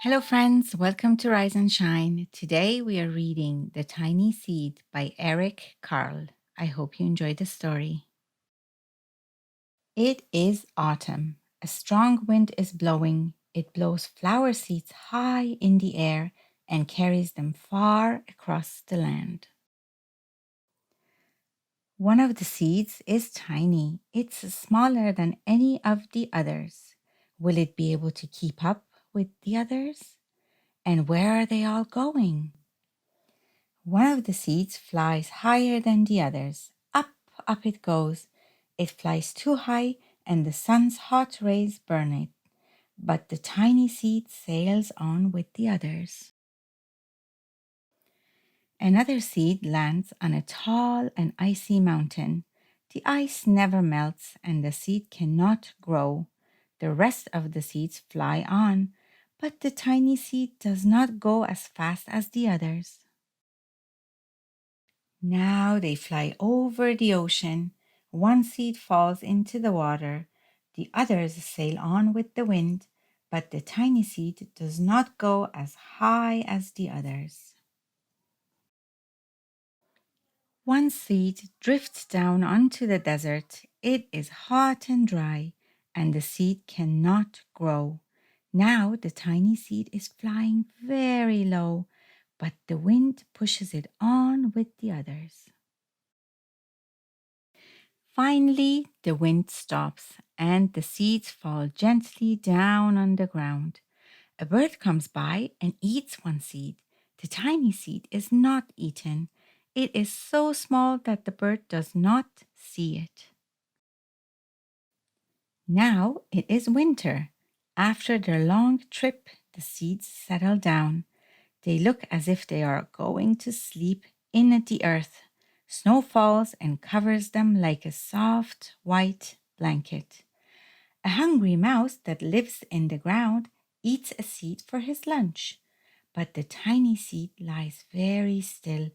Hello, friends. Welcome to Rise and Shine. Today we are reading The Tiny Seed by Carle. I hope you enjoy the story. It is autumn. A strong wind is blowing. It blows flower seeds high in the air and carries them far across the land. One of the seeds is tiny. It's smaller than any of the others. Will it be able to keep up with the others? And where are they all going? One of the seeds flies higher than the others. Up it goes. It flies too high, and the sun's hot rays burn it. But the tiny seed sails on with the others. Another seed lands on a tall and icy mountain. The ice never melts, and the seed cannot grow. The rest of the seeds fly on, but the tiny seed does not go as fast as the others. Now they fly over the ocean. One seed falls into the water. The others sail on with the wind, but the tiny seed does not go as high as the others. One seed drifts down onto the desert. It is hot and dry, and the seed cannot grow. Now the tiny seed is flying very low, but the wind pushes it on with the others. Finally, the wind stops and the seeds fall gently down on the ground. A bird comes by and eats one seed. The tiny seed is not eaten. It is so small that the bird does not see it. Now it is winter. After their long trip, the seeds settle down. They look as if they are going to sleep in the earth. Snow falls and covers them like a soft white blanket. A hungry mouse that lives in the ground eats a seed for his lunch, but the tiny seed lies very still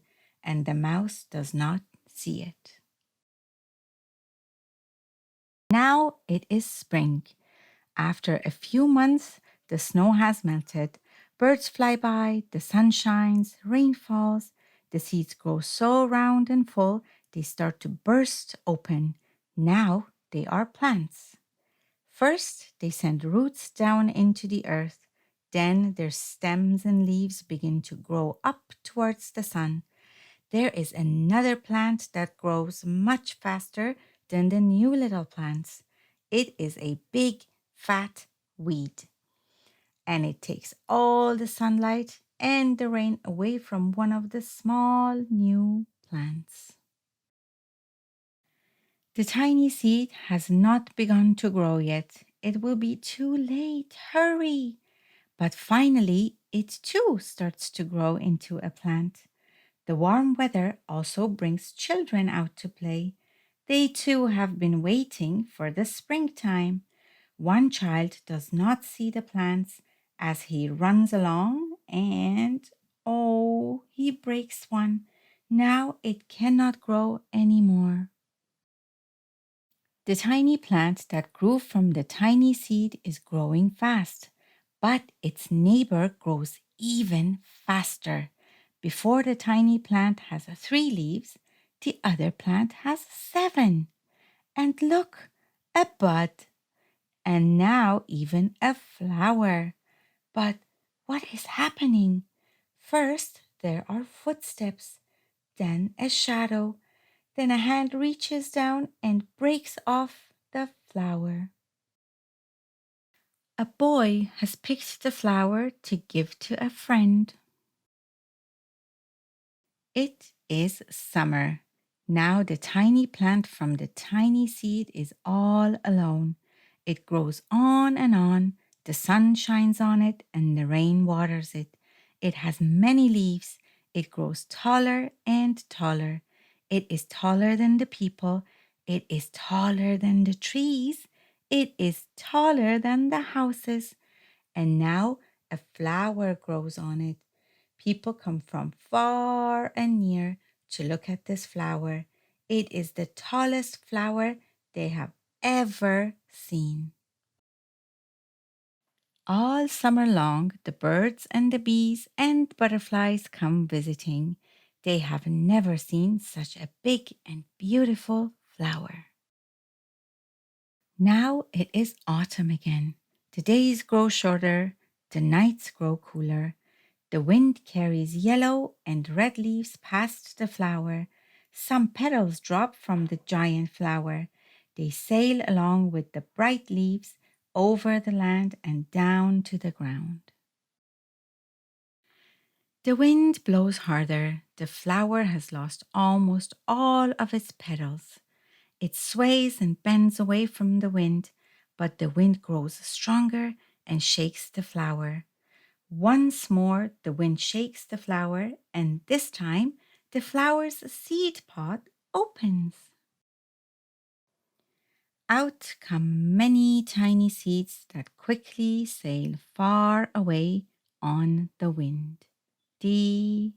and the mouse does not see it. Now it is spring. After a few months, the snow has melted. Birds fly by, the sun shines, rain falls. The seeds grow so round and full, they start to burst open. Now they are plants. First, they send roots down into the earth. Then their stems and leaves begin to grow up towards the sun. There is another plant that grows much faster than the new little plants. It is a big, fat weed, and it takes all the sunlight and the rain away from one of the small new plants. The tiny seed has not begun to grow yet. It will be too late. Hurry! But finally, it too starts to grow into a plant. The warm weather also brings children out to play. They too have been waiting for the springtime. One child does not see the plants as he runs along and, oh, he breaks one. Now it cannot grow anymore. The tiny plant that grew from the tiny seed is growing fast, but its neighbor grows even faster. Before the tiny plant has 3 leaves, the other plant has 7. And look, a bud, and now even a flower. But what is happening? First, there are footsteps, then a shadow, then a hand reaches down and breaks off the flower. A boy has picked the flower to give to a friend. It is summer. Now the tiny plant from the tiny seed is all alone. It grows on and on. The sun shines on it and the rain waters it. It has many leaves. It grows taller and taller. It is taller than the people. It is taller than the trees. It is taller than the houses. And now a flower grows on it. People come from far and near to look at this flower. It is the tallest flower they have ever seen. All summer long, the birds and the bees and butterflies come visiting. They have never seen such a big and beautiful flower. Now it is autumn again. The days grow shorter, the nights grow cooler. The wind carries yellow and red leaves past the flower. Some petals drop from the giant flower. They sail along with the bright leaves over the land and down to the ground. The wind blows harder. The flower has lost almost all of its petals. It sways and bends away from the wind, but the wind grows stronger and shakes the flower. Once more, the wind shakes the flower, and this time the flower's seed pod opens. Out come many tiny seeds that quickly sail far away on the wind. The